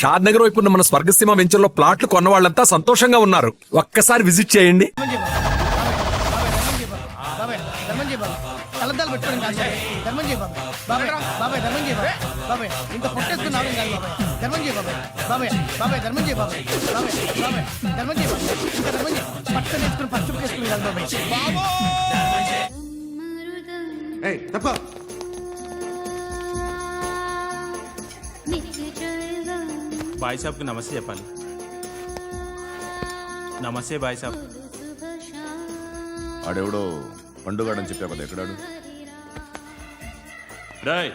షాద్ నగర్ వైపు ఉన్న మన స్వర్గసీమ వెంచర్ లో ప్లాట్లు కొన్న వాళ్ళంతా సంతోషంగా ఉన్నారు. ఒక్కసారి విజిట్ చేయండి. కలద్దాలు పెట్టుకోండి ధర్మం చేయ బాబాయ్ బాబాయ్ ధర్మం చేయ బాబాయ్ ఇంత పొట్టేసుకున్నావు కాదు బాబాయ్ ధర్మం చేయ బాబాయ్ బాబాయ్ ధర్మం చేయ బాబాయ్ బాబాయ్ బాబాయ్ ధర్మం చేయ ఇంకా ధర్మం చేయ పట్టు వేసుకుని పచ్చుకు వేసుకుని కాదు బాబాయ్ తప్ప బాయ్ సాబ్కి నమస్తే చెప్పాలి. నమస్తే బాయ్ సాబ్. ఆడెవడో పండుగాడని చెప్పా కదా, ఎక్కడాడు? రాయ్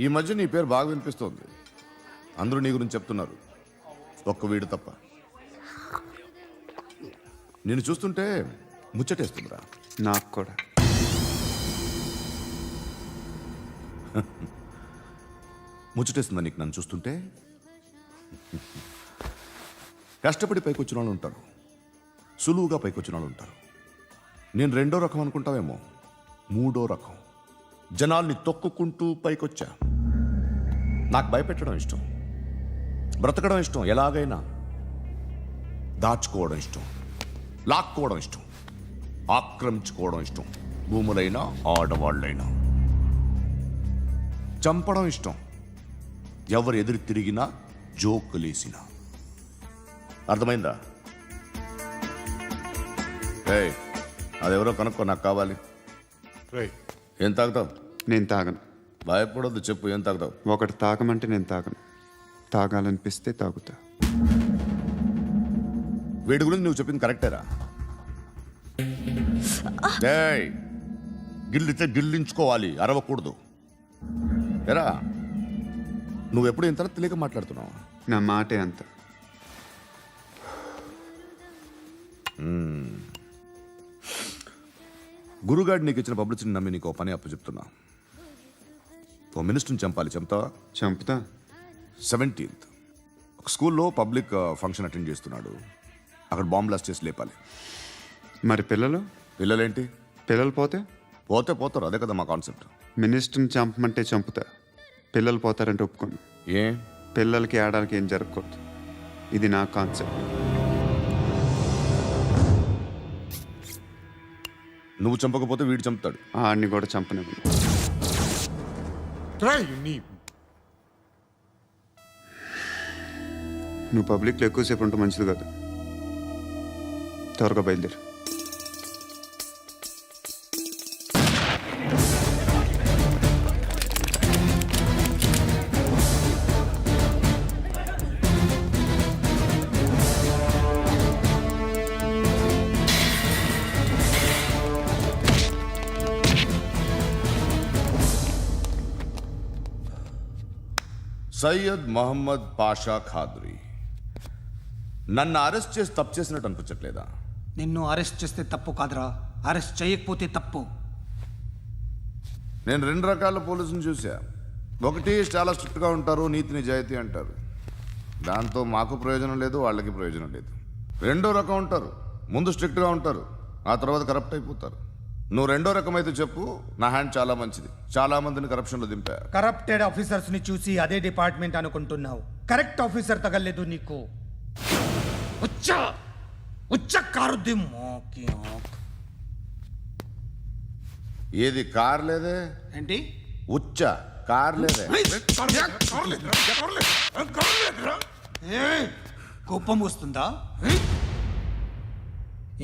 ఈ మధ్య నీ పేరు బాగా వినిపిస్తోంది. అందరూ నీ గురించి చెప్తున్నారు, ఒక్క వీడు తప్ప. నేను చూస్తుంటే ముచ్చటేస్తుందిరా. నాకు కూడా. ముచ్చటేస్తుందా నీకు నన్ను చూస్తుంటే? కష్టపడి పైకొచ్చిన వాళ్ళు ఉంటారు, సులువుగా పైకొచ్చిన వాళ్ళు ఉంటారు. నేను రెండో రకం అనుకుంటావేమో, మూడో రకం. జనాల్ని తొక్కుకుంటూ పైకొచ్చా. నాకు భయపెట్టడం ఇష్టం, బ్రతకడం ఇష్టం, ఎలాగైనా దాచుకోవడం ఇష్టం, లాక్కోవడం ఇష్టం, ఆక్రమించుకోవడం ఇష్టం. భూములైనా ఆడవాళ్ళైనా చంపడం ఇష్టం, ఎవరు ఎదురు తిరిగినా జోకులేసినా. అర్థమైందా? అదెవరో కనుక్కో, నాకు కావాలి. ఏం తాగుతావు? నేను తాగను. భయపడొద్దు, చెప్పు ఏం తాగుతావు? ఒకటి తాగమంటే నేను తాగను, తాగాలనిపిస్తే తాగుతా. వీడి గురించి నువ్వు చెప్పింది కరెక్టేరా? గిల్లితే గిల్లించుకోవాలి, అరవకూడదు. ఎరా, నువ్వెప్పుడు ఇంత తెలియక మాట్లాడుతున్నావు? నా మాటే అంత. గురుగాడు నీకు ఇచ్చిన పబ్లిసిటీని నమ్మి నీకు పని అప్పు చెప్తున్నా. ఓ మినిస్టర్ని చంపాలి, చంపుతావా? చంపుతా. 17th ఒక స్కూల్లో పబ్లిక్ ఫంక్షన్ అటెండ్ చేస్తున్నాడు, అక్కడ బాంబ్ బ్లాస్ట్ చేసి లేపాలి. మరి పిల్లలు? పిల్లలేంటి? పిల్లలు పోతే పోతే పోతారు, అదే కదా మా కాన్సెప్ట్. మినిస్టర్ని చంపమంటే చంపుతా, పిల్లలు పోతారంటే ఒప్పుకోను. ఏ? పిల్లలకి ఆడడానికి ఏం జరగకూడదు, ఇది నా కాన్సెప్ట్. నువ్వు చంపకపోతే వీడు చంపుతాడు. ఆడిని కూడా చంపనివ్వను. నువ్వు పబ్లిక్లో ఎక్కువసేపు ఉంటే మంచిది కాదు. త్వరగా బయలుదేరు. సయ్యద్ మహమ్మద్ పాషా ఖాద్రీ. నన్ను అరెస్ట్ చేసి తప్పు చేసినట్టు అనిపించట్లేదా? నిన్ను అరెస్ట్ చేస్తే తప్పు కాదురా, అరెస్ట్ చేయకపోతే తప్పు. నేను రెండు రకాల పోలీసుని చూసా. ఒకటి చాలా స్ట్రిక్ట్గా ఉంటారు, నీతి నిజాయితీ అంటారు, దాంతో మాకు ప్రయోజనం లేదు, వాళ్ళకి ప్రయోజనం లేదు. రెండో రకం ఉంటారు, ముందు స్ట్రిక్ట్గా ఉంటారు, ఆ తర్వాత కరప్ట్ అయిపోతారు. నువ్వు రెండో రకం అయితే చెప్పు, నా హ్యాండ్ చాలా మంచిది, చాలా మందిని కరప్షన్లో దింపా. కరప్టెడ్ ఆఫీసర్స్ ని చూసి అదే డిపార్ట్మెంట్ అనుకుంటున్నావు, కరెక్ట్ ఆఫీసర్ తగలేదు నీకు. ఏది కార్ లేదే? ఏంటి? ఉచ్చ కార్ లేదే? కోపం వస్తుందా?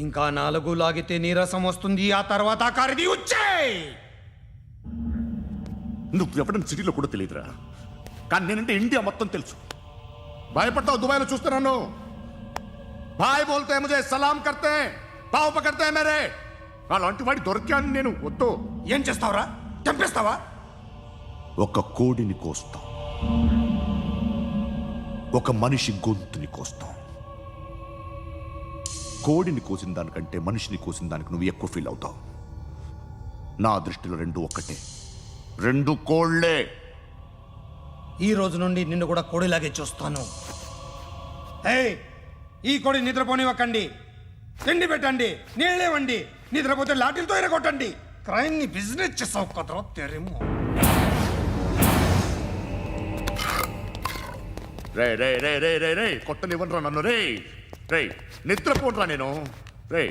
ఇంకా 4 లాగితే నీరసం వస్తుంది, ఆ తర్వాత కారిది వచ్చే. నువ్వు ఎప్పుడైనా సిటీలో కూడా తెలియదురా, కానీ నేనంటే ఇండియా మొత్తం తెలుసు. భయపడతావు, దుబాయ్లో చూస్తున్నాను. భాయ్ బోల్తే ముజే సలాం కర్తే, పావు పకర్తే మేరే. అలాంటి వాడి దొరికాను నేను. వద్దు. ఏం చేస్తావురా? చంపేస్తావా? ఒక కోడిని కోస్తాం, ఒక మనిషి గొంతుని కోస్తాం. కోడిని కోసిన దానికంటే మనిషిని కోసిన దానికి నువ్వు ఎక్కువ ఫీల్ అవుతావు. నా దృష్టిలో రెండు ఒక్కటే, రెండు కోళ్లే. ఈ రోజు నుండి నిన్ను కూడా కోడిలాగే చూస్తాను. ఏయ్, ఈ కొడి నిద్రపోనివ్వకండి. తిండి పెట్టండి, నీళ్ళేవండి. నిద్రపోతే లాఠీలతో ఎరగొట్టండి. క్రైమ్ ని బిజినెస్ చేసావు కదరా తెరేమో. రే రే రే రే రే రే కొట్టనివ్వనరా నన్ను. రే రే నిద్రపోనరా నేను. రే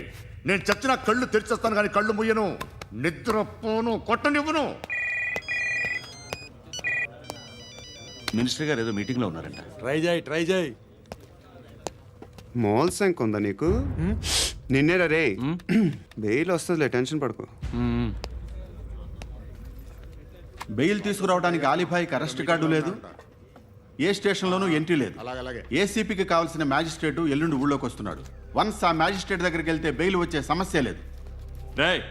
నేను చచ్చిన కళ్ళు తెరిచేస్తాను కానీ కళ్ళు ముయ్యను. నిద్రపోను, కొట్టనివ్వను. మినిస్టర్ గారు ఏదో మీటింగ్ లో ఉన్నారంట. ట్రై చేయి. మోల్ సంక్ ఉందా నీకు? నిన్నేరా రే. బెయిల్ వస్తుందిలే, టెన్షన్ పడుకో. బెయిల్ తీసుకురావడానికి ఆలిభాయికి అరెస్ట్ కార్డు లేదు, ఏ స్టేషన్లోనూ ఎంట్రీ లేదు. ఏసీపీకి కావాల్సిన మ్యాజిస్ట్రేటు ఎల్లుండి ఊళ్ళోకి వస్తున్నాడు. వన్స్ ఆ మ్యాజిస్ట్రేట్ దగ్గరికి వెళ్తే బెయిల్ వచ్చే సమస్య లేదు. రేయ్,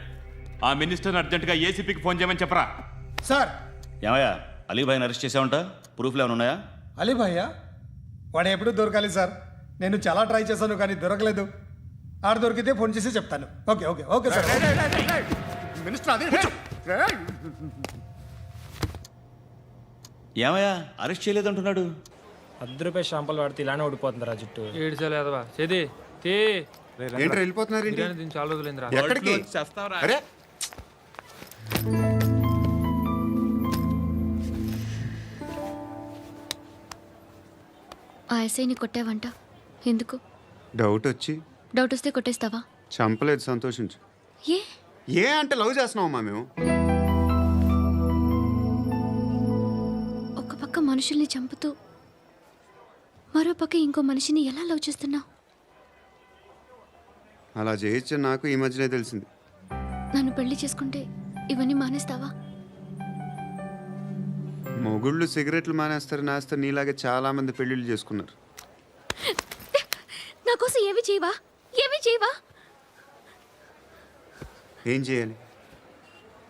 ఆ మినిస్టర్ని అర్జెంటుగా ఏసీపీకి ఫోన్ చేయమని చెప్పరా. సార్, ఏమయ్యా, అలీభాయిని అరెస్ట్ చేసావంట? ప్రూఫ్లు ఏమైనా ఉన్నాయా? అలీ భయ్యా వాడు ఎప్పుడు దొరకాలి సార్. నేను చాలా ట్రై చేశాను కానీ దొరకలేదు. ఆడ దొరికితే ఫోన్ చేసి చెప్తాను. Okay okay okay sir. Minister అదే. ఏమయ్యా, అరెస్ట్ చేయలేదంటున్నాడు? ₹10 షాంపూలు వాడితే ఇలానే ఓడిపోతుందిరా జుట్టు. ఏడ్చలేదవా చేది తీ. ఏంట్రా వెళ్ళిపోతున్నారు? ఏంటి? దీన్ని చాలా రోజులైందిరా. ఎక్కడికి? చేస్తావరా? అరే ఆ ఎస్ఐని కొట్టావంట, ఎందుకు? డౌట్ వచ్చి. డౌట్ వస్తే కొట్టేస్తావా? చంపలేదు, సంతోషించు. ఏ ఏ అంటే లవ్ చేస్తున్నావమ్మా మేము. ఒక పక్క మనుషుల్ని చంపుతూ మరో పక్క ఇంకో మనిషిని ఎలా లవ్ చేస్తున్నావు? అలా చేయొచ్చు నాకు ఈ మధ్యనే తెలిసింది. నన్ను పెళ్లి చేసుకుంటే ఇవన్నీ మానేస్తావా? మొగుళ్ళు సిగరెట్లు మానేస్తారు, నేస్తారు. నీలాగే చాలా మంది పెళ్ళిళ్ళు చేసుకున్నారు. నా కోసం ఏమి చేయవా? ఏమి చేయవా? ఏం చేయాలి?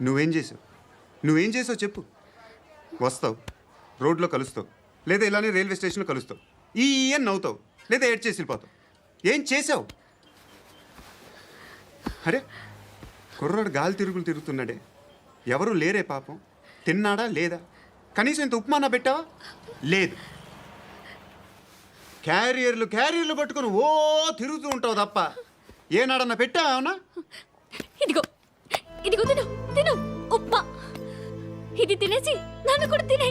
నువ్వేం చేసావు? నువ్వేం చేసావు చెప్పు. వస్తావు, రోడ్లో కలుస్తావు, లేదా ఇలానే రైల్వే స్టేషన్లో కలుస్తావు. ఈ అని నవ్వుతావు, లేదా ఏడ్ చేసి వెళ్ళిపోతావు. ఏం చేసావు? అరే కుర్రాడు గాలి తిరుగులు తిరుగుతున్నాడే, ఎవరు లేరే పాపం. తిన్నాడా లేదా? కనీసం ఇంత ఉప్మానా పెట్టావా? లేదు. క్యారియర్లు పట్టుకొని ఓ తిరుగుతూ ఉంటావు తప్ప ఏనాడన్నా పెట్టావా? అవునా? ఇదిగో ఇదిగో తిను తిను ఉప్మా. ఇది తినేసి నన్ను కూడా తినే.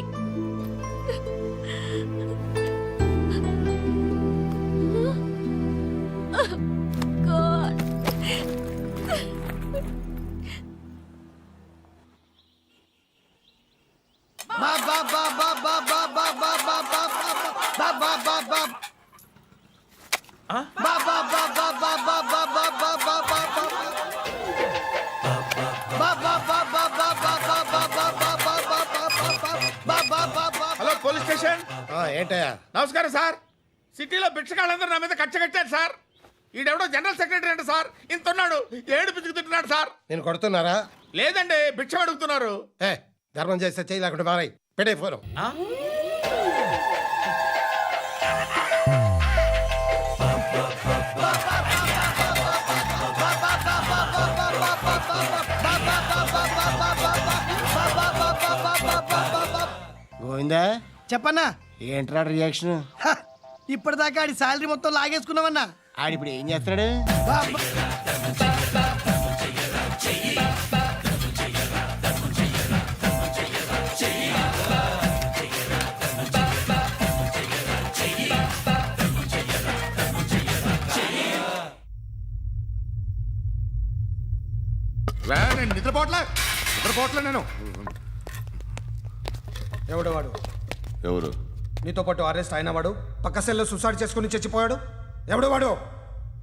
Hello police station. ఏంటయ్యా? నమస్కారం సార్. సిటీలో భిక్షగాళ్ళందరూ నా మీద కచ్చ కట్టారు సార్. ఈడెవడో జనరల్ సెక్రటరీ అంట సార్. ఇంత ఉన్నాడు, ఏడు పిచ్చుకు తింటున్నాడు సార్. నేను కొడుతున్నారా? లేదండి, భిక్ష అడుగుతున్నారు. ధర్మం చేస్తే చేయి, లేకుండా మారాయి. పెట్టే ఫోను. గోవిందా, చెప్పన్నా. ఏంట్రా రియాక్షన్? ఇప్పటిదాకా ఆడి శాలరీ మొత్తం లాగేసుకున్నావన్నా. ఆడిప్పుడు ఏం చేస్తున్నాడు? నేను నిద్రపోవట్లే నేను. ఎవడు వాడు? ఎవరు? నీతో పాటు అరెస్ట్ అయిన వాడు, పక్క సెల్లో సూసైడ్ చేసుకుని చచ్చిపోయాడు. ఎవడు వాడు?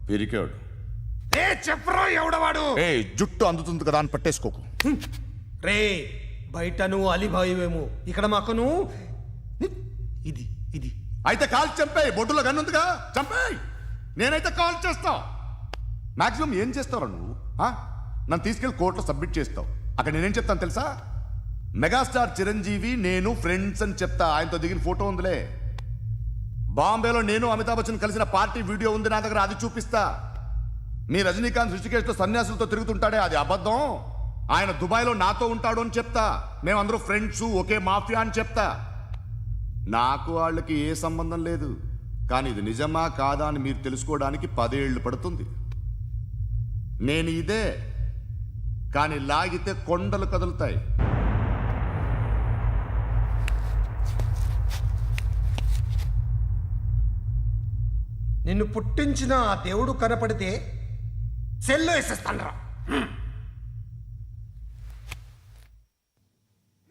పిరికాడు. ఏ చెప్పరా ఎవడవాడు? ఏ జుట్టు అందుతుంది కదా అని పట్టేసుకోకు. రే బయట నువ్వు అలీబాయివేమో, ఇక్కడ మాకు నువ్వు ఇది ఇది. అయితే కాల్ చంపేయి. బొడ్డులో గన్నుందిగా, చంపేయి. నేనైతే కాల్ చేస్తా. మాక్సిమం ఏం చేస్తావు నువ్వు? నన్ను తీసుకెళ్లి కోర్టులో సబ్మిట్ చేస్తావు. అక్కడ నేనేం చెప్తాను తెలుసా? మెగాస్టార్ చిరంజీవి నేను ఫ్రెండ్స్ అని చెప్తా. ఆయనతో దిగిన ఫోటో ఉందిలే. బాంబేలో నేను అమితాబ్ బచ్చన్ కలిసిన పార్టీ వీడియో ఉంది నా దగ్గర, అది చూపిస్తా. మీ రజనీకాంత్ ఋషికేశ్తో సన్యాసులతో తిరుగుతుంటాడే అది అబద్ధం. ఆయన దుబాయ్లో నాతో ఉంటాడు అని చెప్తా. మేమందరూ ఫ్రెండ్స్, ఒకే మాఫియా అని చెప్తా. నాకు వాళ్ళకి ఏ సంబంధం లేదు. కానీ ఇది నిజమా కాదా అని మీరు తెలుసుకోవడానికి 10 ఏళ్ళు పడుతుంది. నేను ఇదే, కానీ లాగితే కొండలు కదులుతాయి. నిన్ను పుట్టించిన ఆ దేవుడు కనపడితే సెల్లో వేసేస్తానరా.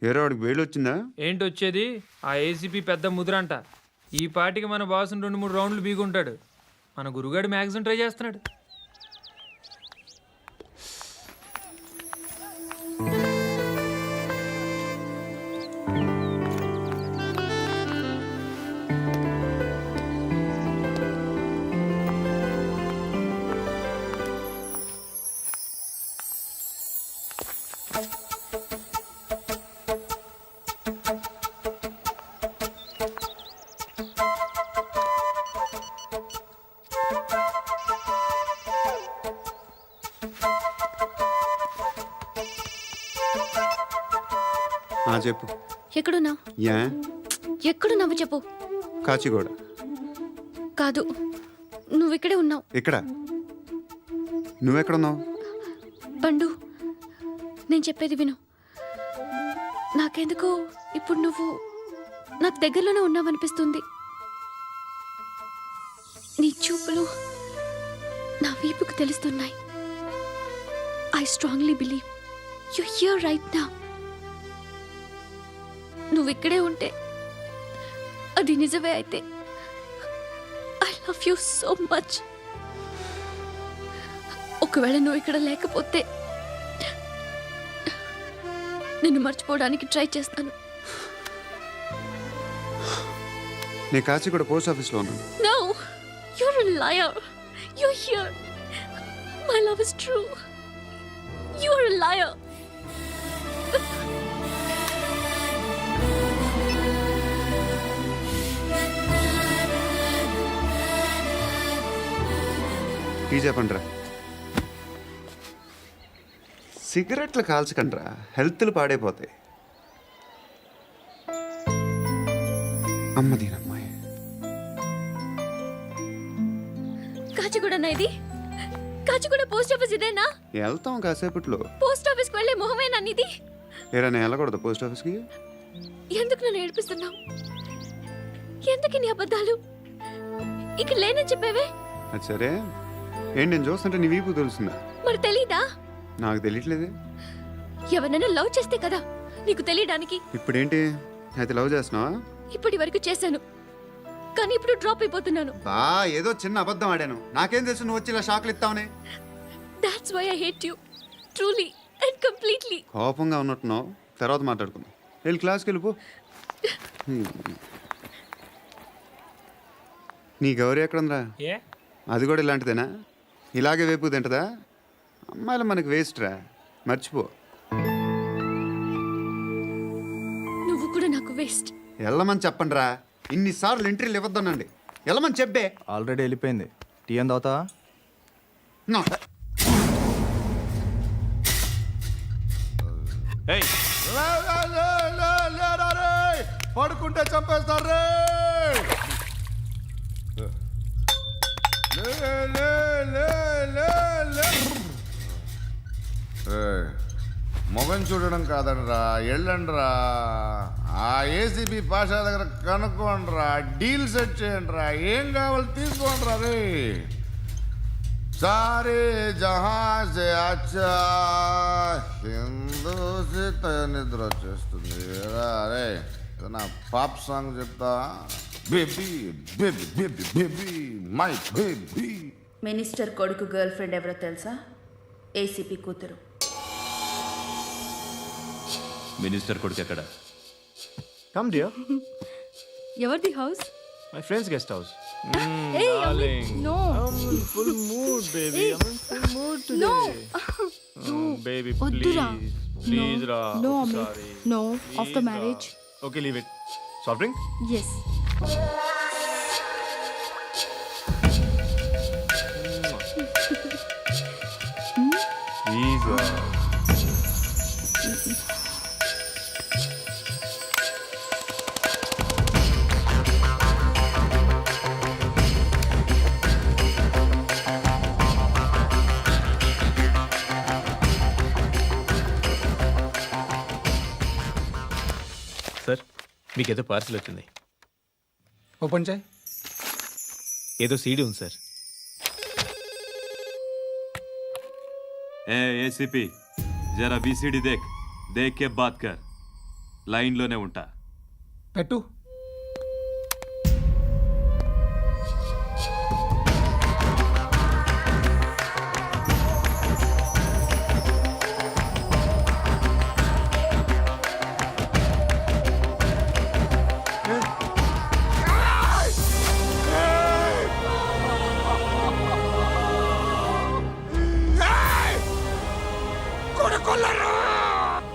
ఏరో వాడికి వేలు వచ్చిందా? ఏంటి వచ్చేది? ఆ ఏసీపీ పెద్ద ముద్రంట. ఈ పాటికి మన బాసుని 2-3 రౌండ్లు బీగుంటాడు. మన గురుగాడు మ్యాక్సిమం ట్రై చేస్తున్నాడు. చెప్పు. ఎక్కడున్నావు? యా ఎక్కడున్నావు చెప్పు. కాచిగూడ. కాదు, నువ్వు ఇక్కడే ఉన్నావు. ఇక్కడ నువ్వెక్కడున్నావు? పండు, నేను చెప్పేది విను. నాకెందుకో ఇప్పుడు నువ్వు నాకు దగ్గరలోనే ఉన్నావనిపిస్తుంది. నీ చూపులు నా వీపుకు తెలుస్తున్నాయి. I strongly believe you here right now. నువ్వు ఇక్కడే ఉంటే అది నిజమే అయితే I love you so much. ఒకవేళ నువ్వు ఇక్కడ లేకపోతే నిన్ను మర్చిపోవడానికి ట్రై చేస్తాను. నేను కాచిగూడ పోస్ట్ ఆఫీస్లో ఉన్నాను. No, you're a liar. You're here. My love is true. You're a liar. Tea చెప్పండిరా. సిగరెట్లు కాల్చకండ్రా, హెల్త్లు పాడైపోతాయి. అమ్మ దీనమ్మాయి. కాచిగూడనా ఇది? కాచిగూడ పోస్ట్ ఆఫీస్ ఇదేనా? వెళ్తాం కాసేపట్లో. పోస్ట్ ఆఫీస్కి వెళ్ళే మొహమేనా నీది? ఏరా నేను వెళ్ళకూడదు పోస్ట్ ఆఫీస్కి? ఎందుకు నన్ను ఏడిపిస్తున్నావు? ఎందుకు నీ అబద్ధాలు? ఇక్కడ లేనని చెప్పేవే. అది సరే, ఏంటి నేను చూస్తుంటే నీ వీపు తెలుస్తుందా? మరి తెలీదా? నాకు తెలియట్లేదే. ఎవరైనా లవ్ చేస్తే కదా నీకు తెలియడానికి. ఇప్పుడేంటి అయితే లవ్ చేస్తున్నావా? ఇప్పటి వరకు చేశాను, కానీ ఇప్పుడు డ్రాప్ అయిపోతున్నాను. ఏదో చిన్న అబద్ధం ఆడాను. నాకేం తెలుసు నువ్వు వచ్చి ఇలా షాక్లు ఇస్తావని. That's why I hate you. Truly and completely. కోపంగా ఉన్నట్టున్నావు, తర్వాత మాట్లాడుకుందాం. వెళ్ళి క్లాస్కి వెళ్ళిపో. నీ గౌరీ ఎక్కడుందిరా? ఏ అది కూడా ఇలాంటిదేనా? ఇలాగే వేపు తింటదా? అమ్మాయిలు మనకి వేస్ట్ రా, మర్చిపో. నువ్వు కూడా నాకు వేస్ట్. వెళ్ళమని చెప్పండి రా. ఇన్నిసార్లు ఎంట్రీలు ఇవ్వద్దనండి. వెళ్ళమని చెప్పే. ఆల్రెడీ వెళ్ళిపోయింది. టీ అని తాగుతావా? ఏయ్ పడుకుంటే చంపేస్తారు రే. మొగం చూడడం కాదండ్రా, వెళ్ళండ్రా. ఆ ఏసీబీ పాషా దగ్గర కనుక్కోండ్రా, డీల్ సెట్ చేయండిరా, ఏం కావాలి తీసుకోండిరా రే. సారే జహాజే అచ్చా హిందూ నిద్ర వచ్చేస్తుంది రే. నా పాప్ సాంగ్ చెప్తా. Baby baby baby baby my baby. Minister కొడుకు గర్ల్ ఫ్రెండ్ ఎవరో తెలుసా? ఏసీపీ కూతురు. మినిస్టర్ కొడుకు ఎక్కడ? Come dear. ఎవరిది house? My friends guest house. No. Full mood baby. Full mood No. Baby వద్దురా. ప్లీజ్ రా. No, sorry. No. After marriage. Okay leave it. Soft drink? Yes. Jesus. Sir మీకేదో parcel వచ్చింది. Open చేయి. ఏదో CD ఉంది sir. ఏ ACP జరా BCD దేక్ దేక్ కే bath కర్. లైన్లోనే ఉంటా. పెట్టు.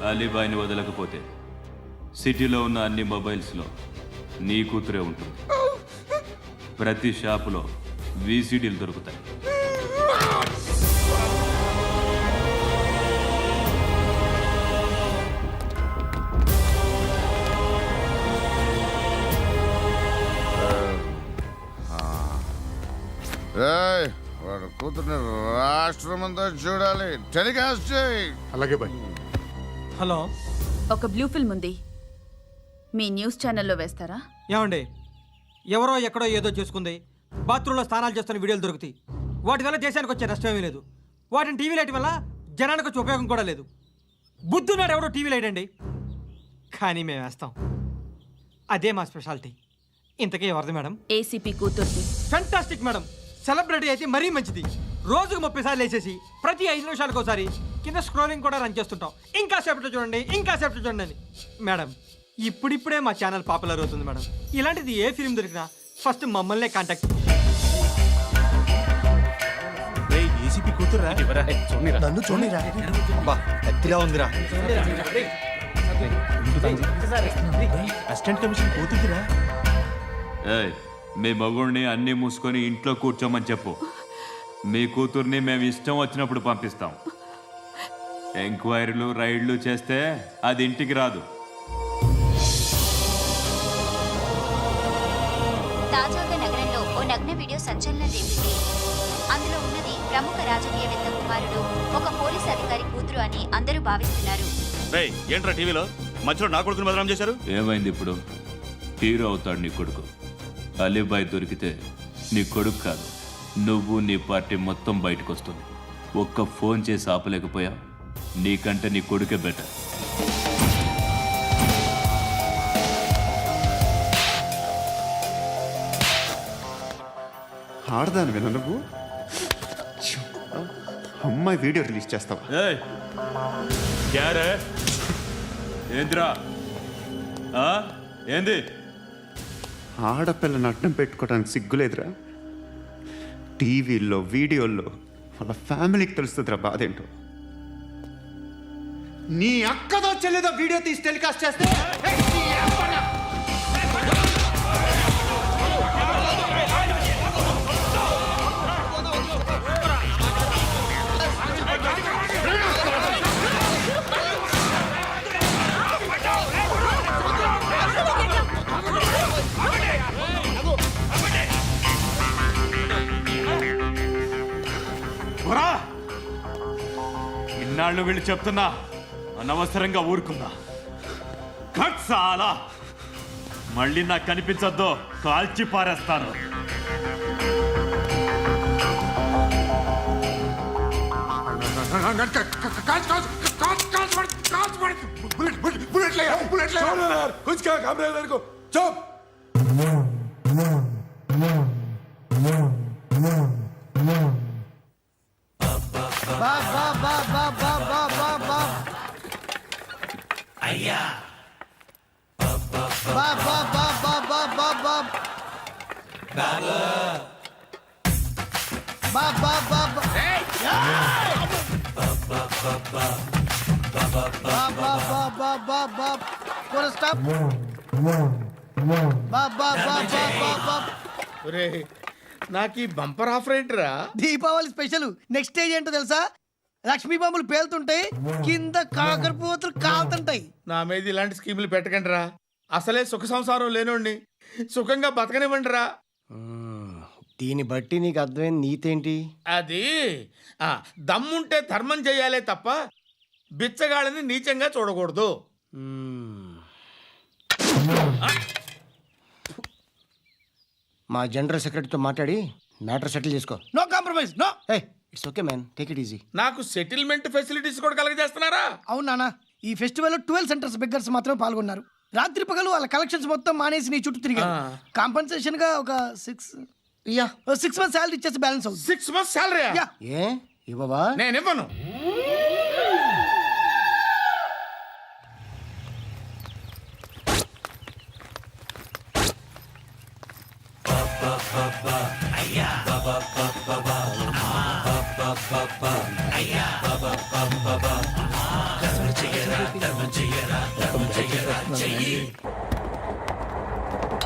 అలీబాయిని వదలకపోతే సిటీలో ఉన్న అన్ని మొబైల్స్లో నీ కూతురే ఉంటుంది. ప్రతి షాపులో వీసీడీలు దొరుకుతాయి. ఏయ్, వాడు కూతుర్ని రాష్ట్రమంతా చూడాలి. టెలికాస్ట్ చేయి. అలాగే బాయ్. హలో, ఒక బ్లూ ఫిల్మ్ ఉంది, మీ న్యూస్ ఛానల్లో వేస్తారా? ఏమండి, ఎవరో ఎక్కడో ఏదో చేసుకుంది, బాత్రూంలో స్నానాలు చేస్తున్న వీడియోలు దొరుకుతాయి. వాటి వల్ల దేశానికి వచ్చే నష్టం ఏమీ లేదు. వాటిని టీవీ లైట్ వల్ల జనానికి వచ్చే ఉపయోగం కూడా లేదు. బుద్ధున్నాడు ఎవడో టీవీ లైట్ అండి, కానీ మేము వేస్తాం. అదే మా స్పెషాలిటీ. ఇంతకీ ఎవరిది మేడం? ఏసీపీ కూతుర్ది. Fantastic madam. సెలబ్రిటీ అయితే మరీ మంచిది. రోజుకు 30 సార్లు వేసేసి ప్రతి 5 నిమిషాలకు ఒకసారి కింద స్క్రోలింగ్ కూడా రన్ చేస్తుంటాం. ఇంకా సేపట్లో చూడండి, ఇంకా సేపట్లో చూడండి అని. మేడం, ఇప్పుడిప్పుడే మా ఛానల్ పాపులర్ అవుతుంది మేడం. ఇలాంటిది ఏ ఫిల్మ్ దొరికినా ఫస్ట్ మమ్మల్నే కాంటాక్ట్. ఏసీపీ కూతురా? నన్ను చూడరా, ఎత్తిలా ఉందిరా. అసిస్టెంట్ కమిషన్ కూతురురా? ఏయ్, మీ మగుడిని అన్నీ మూసుకొని ఇంట్లో కూర్చోమని చెప్పు. మీ కూతుర్ని మేము ఇష్టం వచ్చినప్పుడు పంపిస్తాం. ఎంక్వైరీలు రైడ్లు చేస్తే అది ఇంటికి రాదు. తాజాగా నగరంలో ఓ నగ్న వీడియో సంచలనం రేపింది. అందులో ఉన్నది ప్రముఖ రాజకీయవేత్త కుమారుడు, ఒక పోలీస్ అధికారి కూతురు అని అందరూ భావిస్తున్నారు. ఏంట్రా టీవీలో మధ్యలో నా కొడుకుని బదనాం చేశారు? ఏమైంది ఇప్పుడు? హీరో అవుతాడు నీ కొడుకు. అలీబాయ్ దొరికితే నీ కొడుకు కాదు, నువ్వు నీ పార్టీ మొత్తం బయటకు వస్తుంది. ఒక్క ఫోన్ చేసి ఆపలేకపోయా? నీకంటే నీ కొడుకే బెటర్. ఆడదాను విన నువ్వు. అమ్మాయి వీడియో రిలీజ్ చేస్తావా? ఏయ్, క్యారే ఏంద్రా? ఏంది? ఆడపిల్లని అడ్డం పెట్టుకోవడానికి సిగ్గులేదురా? టీవీల్లో వీడియోల్లో వాళ్ళ ఫ్యామిలీకి తెలుస్తుందిరా బాధ ఏంటో. నీ అక్కదో చెల్లిదో వీడియో తీసి టెలికాస్ట్ చేస్తే ఇన్నాళ్ళు వీళ్ళు చెప్తున్నా అనవసరంగా ఊరుకుందా. కట్ సాలా, మళ్ళీ నాకు కనిపించొద్దు, కాల్చి పారేస్తాను. నాకు ఈ బంపర్ ఆఫర్ ఏంట్రా? దీపావళి స్పెషల్ నెక్స్ట్ స్టేజ్ ఏంటో తెలుసా? లక్ష్మీ బాంబులు పేలుతుంటాయి, కింద కాకరపోతలు కాలుతుంటాయి. నా మీద ఇలాంటి స్కీములు పెట్టకండి రా. అసలే సుఖ సంసారం లేనోడిని సుఖంగా బతకనివ్వండి రా. దీన్ని బట్టి నీకు అర్థమైన నీతేంటి? అది దమ్ముంటే ధర్మం చేయాలే తప్ప బిచ్చగాళ్ళని నీచంగా చూడకూడదు. మా జనరల్ సెక్రటరీతో మాట్లాడి మ్యాటర్ సెటిల్ చేసుకో. No compromise, no. It's okay man, take it easy. నాకు సెటిల్మెంట్ ఫెసిలిటీస్ కూడా కలగజేస్తున్నారా? అవును నాన్న, ఈ ఫెస్టివల్ 12 సెంటర్స్ బెగ్గర్స్ మాత్రం పాల్గొన్నారు. రాత్రి పగలు వాళ్ళ కలెక్షన్స్ మొత్తం మానేసి నీ చుట్టూ తిరిగారు. కాంపన్సేషన్ గా ఒక 6 మంత్స్ శాలరీ ఇచ్చేసి బ్యాలెన్స్ అవుతుంది. 6 months శాలరీ ఏ ఇవ్వవా? నేను ఇవ్వను.